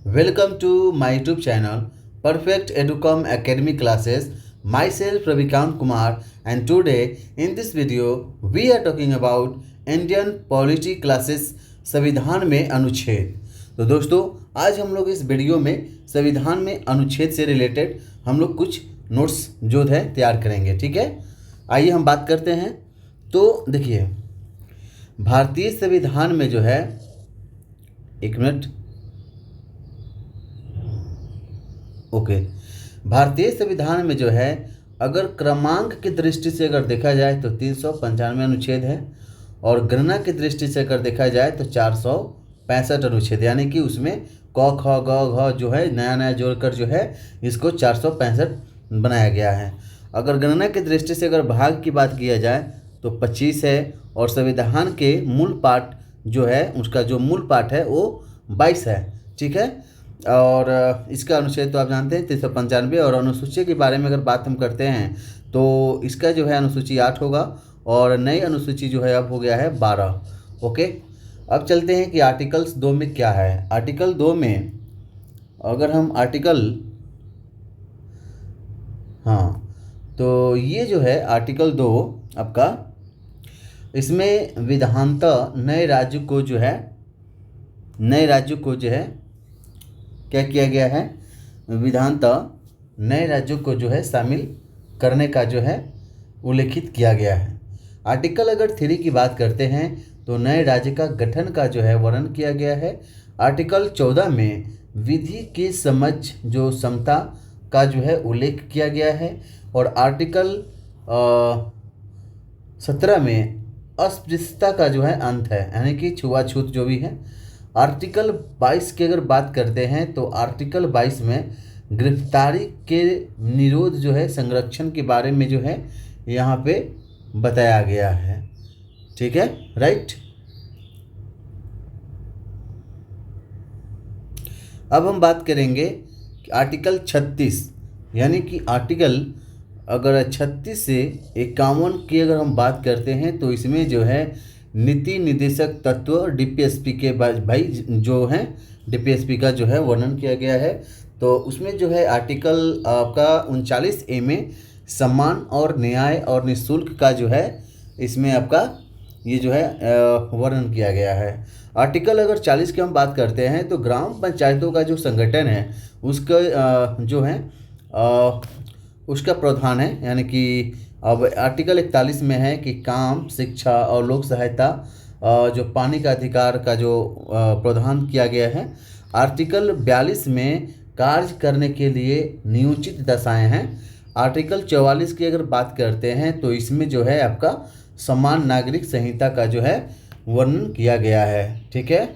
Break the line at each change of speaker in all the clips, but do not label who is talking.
Welcome to my YouTube channel Perfect Educom Academy Classes. Myself Ravikant Kumar, and today in this video we are talking about Indian Polity Classes संविधान में अनुच्छेद। तो दोस्तों आज हम लोग इस वीडियो में संविधान में अनुच्छेद से रिलेटेड हम लोग कुछ नोट्स जो है तैयार करेंगे। ठीक है, आइए हम बात करते हैं। तो देखिए भारतीय संविधान में जो है, एक मिनट, ओके, भारतीय संविधान में जो है अगर क्रमांक की दृष्टि से अगर देखा जाए तो 395 अनुच्छेद है, और गणना की दृष्टि से अगर देखा जाए तो 465 अनुच्छेद, यानी कि उसमें क ख ग घ जो है नया नया जोड़कर जो है इसको 465 बनाया गया है। अगर गणना की दृष्टि से अगर भाग की बात किया जाए तो 25 है, और संविधान के मूल पाठ जो है उसका जो मूल पाठ है वो 22 है। ठीक है, और इसका अनुच्छेद तो आप जानते हैं 395। और अनुसूची के बारे में अगर बात हम करते हैं तो इसका जो है अनुसूची 8 होगा, और नई अनुसूची जो है अब हो गया है 12। ओके, अब चलते हैं कि आर्टिकल्स 2 में क्या है। आर्टिकल 2 में अगर हम तो ये जो है आर्टिकल 2 आपका, इसमें विधानतः नए राज्य को जो है क्या किया गया है, विधानतः नए राज्यों को जो है शामिल करने का जो है उल्लेखित किया गया है। आर्टिकल अगर 3 की बात करते हैं तो नए राज्य का गठन का जो है वर्णन किया गया है। आर्टिकल 14 में विधि की समझ जो समता का जो है उल्लेख किया गया है, और आर्टिकल 17 में अस्पृश्यता का जो है अंत है, यानी कि छुआछूत जो भी है। आर्टिकल 22 की अगर बात करते हैं तो आर्टिकल 22 में गिरफ्तारी के निरोध जो है संरक्षण के बारे में जो है यहाँ पे बताया गया है। ठीक है, राइट। अब हम बात करेंगे कि आर्टिकल 36, यानी कि आर्टिकल अगर 36 से 51 की अगर हम बात करते हैं तो इसमें जो है नीति निर्देशक तत्व डीपीएसपी के भाई जो हैं डीपीएसपी का जो है वर्णन किया गया है। तो उसमें जो है आर्टिकल आपका 39A में सम्मान और न्याय और निःशुल्क का जो है इसमें आपका ये जो है वर्णन किया गया है। आर्टिकल अगर 40 की हम बात करते हैं तो ग्राम पंचायतों का जो संगठन है उसका जो है उसका प्रावधान है, यानी कि अब आर्टिकल 41 में है कि काम, शिक्षा और लोक सहायता जो पानी का अधिकार का जो प्रावधान किया गया है। आर्टिकल 42 में कार्य करने के लिए नियोजित दशाएं हैं। आर्टिकल 44 की अगर बात करते हैं तो इसमें जो है आपका समान नागरिक संहिता का जो है वर्णन किया गया है। ठीक है,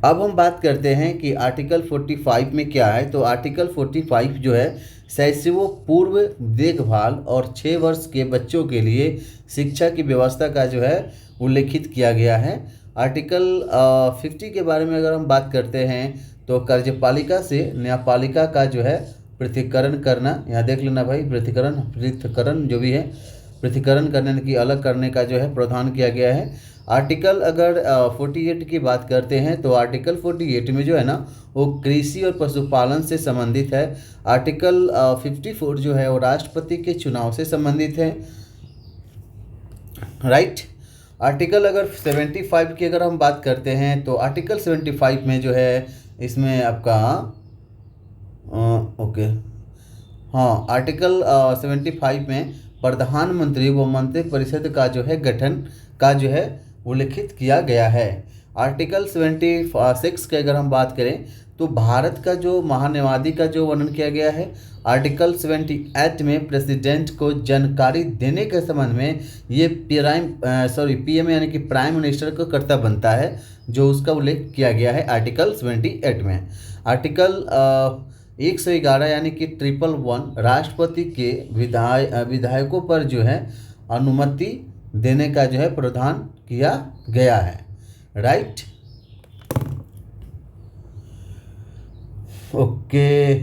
अब हम बात करते हैं कि आर्टिकल 45 में क्या है। तो आर्टिकल 45 जो है शैशव पूर्व देखभाल और 6 वर्ष के बच्चों के लिए शिक्षा की व्यवस्था का जो है उल्लेखित किया गया है। आर्टिकल 50 के बारे में अगर हम बात करते हैं तो कार्यपालिका से न्यायपालिका का जो है पृथक्करण करना, यहाँ देख लेना भाई, पृथक्करण जो भी है पृथक्करण करने की अलग करने का जो है प्रावधान किया गया है। आर्टिकल अगर 48 की बात करते हैं तो आर्टिकल 48 में जो है ना वो कृषि और पशुपालन से संबंधित है। आर्टिकल 54 जो है वो राष्ट्रपति के चुनाव से संबंधित है, राइट। आर्टिकल अगर 75 की अगर हम बात करते हैं तो आर्टिकल 75 में जो है इसमें आपका आर्टिकल 75 में प्रधानमंत्री व मंत्रिपरिषद का जो है गठन का जो है उल्लेखित किया गया है। आर्टिकल 76 की अगर हम बात करें तो भारत का जो महान्यायवादी का जो वर्णन किया गया है। आर्टिकल 78 में प्रेसिडेंट को जानकारी देने के संबंध में ये पीएम यानी कि प्राइम मिनिस्टर का कर्तव्य बनता है, जो उसका उल्लेख किया गया है आर्टिकल 78 में। आर्टिकल 111 यानी कि 111 राष्ट्रपति के विधायकों पर जो है अनुमति देने का जो है प्रावधान किया गया है, राइट। ओके,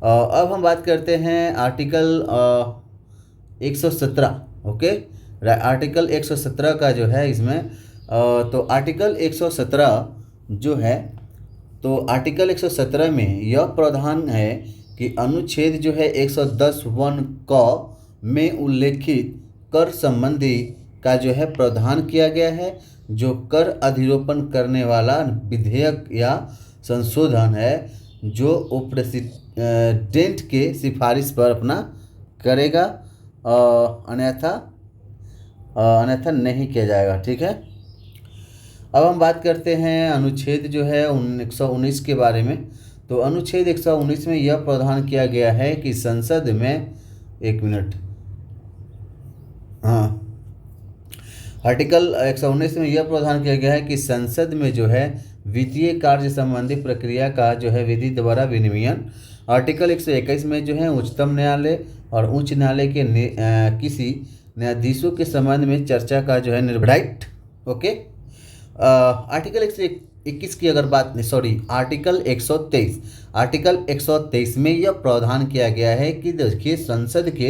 अब हम बात करते हैं आर्टिकल 117। ओके, आर्टिकल 117 का जो है इसमें तो आर्टिकल 117 जो है, तो आर्टिकल 117 में यह प्रावधान है कि अनुच्छेद जो है 110(1) क में उल्लेखित कर संबंधी का जो है प्रावधान किया गया है। जो कर अधिरोपण करने वाला विधेयक या संशोधन है जो प्रेसिडेंट के सिफारिश पर अपना करेगा, अन्यथा नहीं किया जाएगा। ठीक है, अब हम बात करते हैं अनुच्छेद जो है 119 के बारे में। तो अनुच्छेद 119 में यह प्रावधान किया गया है कि संसद में, एक मिनट, हाँ, आर्टिकल 119 में यह प्रावधान किया गया है कि संसद में जो है वित्तीय कार्य संबंधी प्रक्रिया का जो है विधि द्वारा विनियमन। आर्टिकल 121 में जो है उच्चतम न्यायालय और उच्च न्यायालय के किसी न्यायाधीशों के संबंध में चर्चा का जो है राइट। ओके, आर्टिकल 121 की अगर बात नहीं, सॉरी, आर्टिकल 123 में यह प्रावधान किया गया है कि देखिए संसद के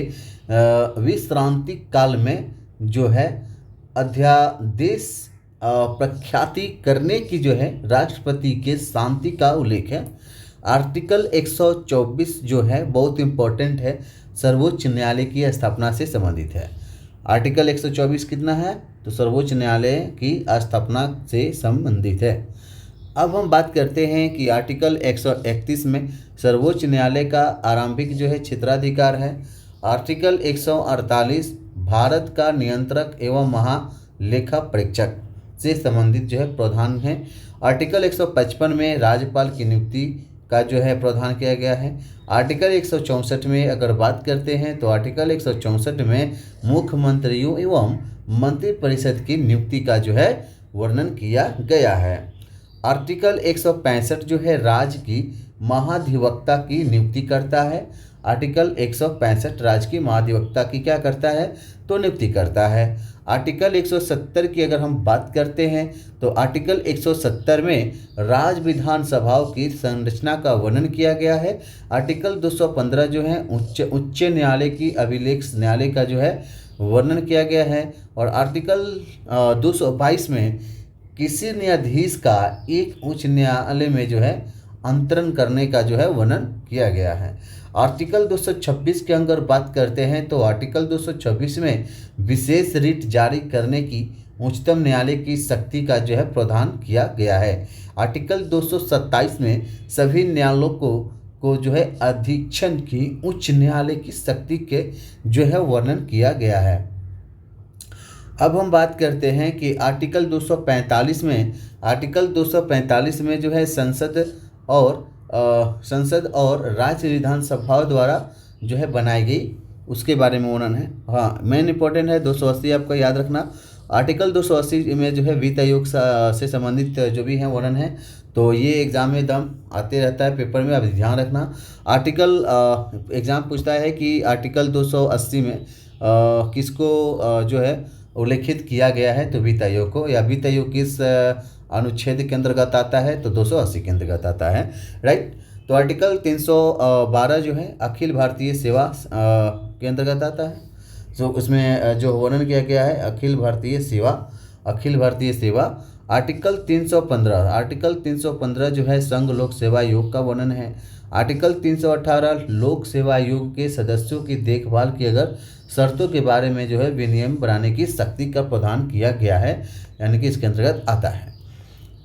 विश्रांति काल में जो है अध्यादेश प्रख्याति करने की जो है राष्ट्रपति के शांति का उल्लेख है। आर्टिकल 124 जो है बहुत इंपॉर्टेंट है, सर्वोच्च न्यायालय की स्थापना से संबंधित है। आर्टिकल 124 कितना है, तो सर्वोच्च न्यायालय की स्थापना से संबंधित है। अब हम बात करते हैं कि आर्टिकल 131 में सर्वोच्च न्यायालय का आरंभिक जो है क्षेत्राधिकार है। आर्टिकल 148 भारत का नियंत्रक एवं महालेखा परीक्षक से संबंधित जो है प्रावधान है। आर्टिकल 155 में राज्यपाल की नियुक्ति का जो है प्रावधान किया गया है। आर्टिकल 164 में अगर बात करते हैं तो आर्टिकल 164 में मुख्यमंत्रियों एवं मंत्रिपरिषद की नियुक्ति का जो है वर्णन किया गया है। आर्टिकल 165 जो है राज्य की महाधिवक्ता की नियुक्ति करता है। आर्टिकल 165 राज्य की महाधिवक्ता की क्या करता है, तो नियुक्ति करता है। आर्टिकल 170 की अगर हम बात करते हैं तो आर्टिकल 170 में राज्य विधानसभाओं की संरचना का वर्णन किया गया है। आर्टिकल 215 जो है उच्च न्यायालय की अभिलेख न्यायालय का जो है वर्णन किया गया है। और आर्टिकल 222 में किसी न्यायाधीश का एक उच्च न्यायालय में जो है अंतरण करने का जो है वर्णन किया गया है। आर्टिकल 226 के अगर बात करते हैं तो आर्टिकल 226 में विशेष रिट जारी करने की उच्चतम न्यायालय की शक्ति का जो है प्रावधान किया गया है। आर्टिकल 227 में सभी न्यायालयों को जो है अधीक्षण की उच्च न्यायालय की शक्ति के जो है वर्णन किया गया है। अब हम बात करते हैं कि आर्टिकल 245 में जो है संसद और राज्य विधानसभाओं द्वारा जो है बनाई गई उसके बारे में वर्णन है। हाँ, मेन इंपॉर्टेंट है 280 आपको याद रखना। आर्टिकल 280 में जो है वित्त आयोग से संबंधित जो भी है वर्णन है, तो ये एग्जाम में दम आते रहता है पेपर में, आप ध्यान रखना। आर्टिकल एग्जाम पूछता है कि आर्टिकल 280 में किसको जो है उल्लेखित किया गया है, तो वित्त आयोग को, या वित्त आयोग किस अनुच्छेद के अंतर्गत आता है, तो 280 के अंतर्गत आता है, राइट। तो आर्टिकल 312 जो है अखिल भारतीय सेवा के अंतर्गत आता है। तो उसमें जो वर्णन किया गया है अखिल भारतीय सेवा। आर्टिकल 315 जो है संघ लोक सेवा आयोग का वर्णन है। आर्टिकल 318 लोक सेवा आयोग के सदस्यों की देखभाल की अगर शर्तों के बारे में जो है विनियम बनाने की शक्ति का प्रावधान किया गया है, यानी कि इसके अंतर्गत आता है।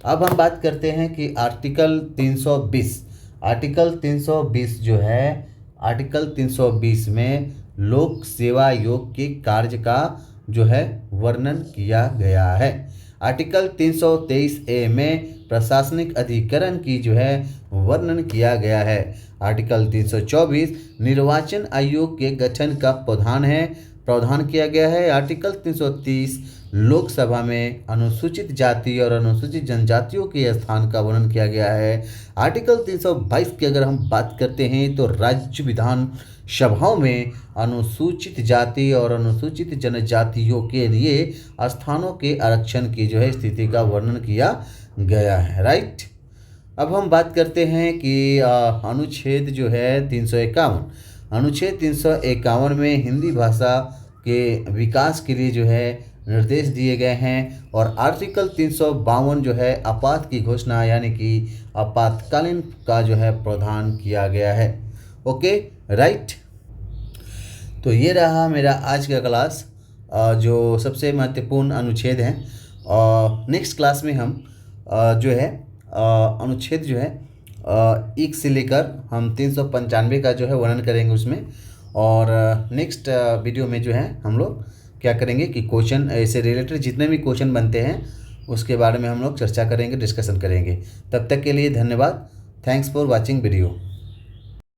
अब हम बात करते हैं कि आर्टिकल 320 जो है, आर्टिकल 320 में लोक सेवा आयोग के कार्य का जो है वर्णन किया गया है। आर्टिकल 323A में प्रशासनिक अधिकरण की जो है वर्णन किया गया है। आर्टिकल 324 निर्वाचन आयोग के गठन का प्रावधान किया गया है। आर्टिकल 330 लोकसभा में अनुसूचित जाति और अनुसूचित जनजातियों के स्थान का वर्णन किया गया है। आर्टिकल 322 की अगर हम बात करते हैं तो राज्य विधान सभाओं में अनुसूचित जाति और अनुसूचित जनजातियों के लिए स्थानों के आरक्षण की जो है स्थिति का वर्णन किया गया है, राइट। अब हम बात करते हैं कि अनुच्छेद जो है 351, अनुच्छेद 351 में हिंदी भाषा के विकास के लिए जो है निर्देश दिए गए हैं और आर्टिकल 352 जो है आपात की घोषणा यानी कि आपातकालीन का जो है प्रावधान किया गया है। Okay right. तो ये रहा मेरा आज का क्लास, जो सबसे महत्वपूर्ण अनुच्छेद हैं। नेक्स्ट क्लास में हम जो है अनुच्छेद जो है 1 से लेकर हम 395 का जो है वर्णन करेंगे उसमें। और नेक्स्ट वीडियो में जो है हम लोग क्या करेंगे कि क्वेश्चन ऐसे रिलेटेड जितने भी क्वेश्चन बनते हैं उसके बारे में हम लोग चर्चा करेंगे, डिस्कशन करेंगे। तब तक के लिए धन्यवाद। Thanks for watching video.